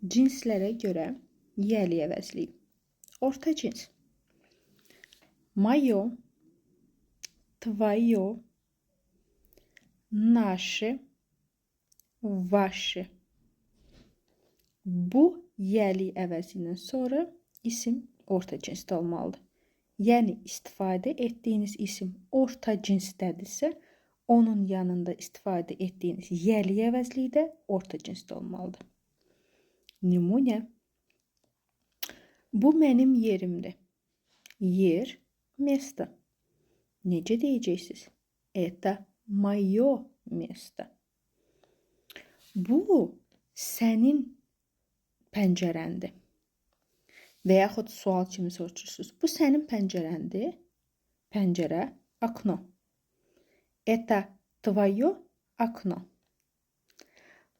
Cinslərə görə yəli əvəzləyib. Orta cins. Мое, твое, наши, ваши. Bu yəli əvəzindən sonra isim orta cinsdə olmalıdır. Yəni istifadə etdiyiniz isim orta cinsdədirsə, onun yanında istifadə etdiyiniz yəli əvəzliyi də orta cinsdə olmalıdır. Nümunə. Bu mənim yerimdir. Yer, место. Necə deyəcəksiniz? Это мое место. Bu sənin pəncərəndir. Və yaxud sual kimi soruşursunuz. Bu sənin pəncərəndir. Pəncərə, окно. Это твое окно.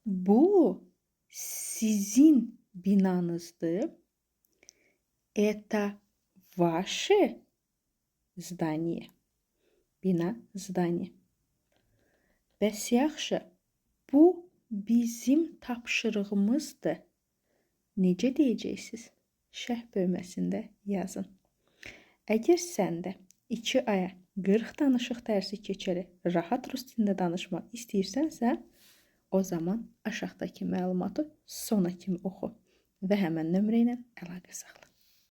Bu sizin binanızdır. Это ваше здание. Bina, здание. Bəs yaxşı, bu bizim tapşırığımızdır. Necə deyəcəksiniz? Şərh bölməsində yazın. Əgər sən də 2 aya 40 danışıq dərsi keçərək rahat rus dilində danışmaq istəyirsənsə, o zaman aşağıdakı məlumatı sona kimi oxu və həmən nömrə ilə əlaqə saxla.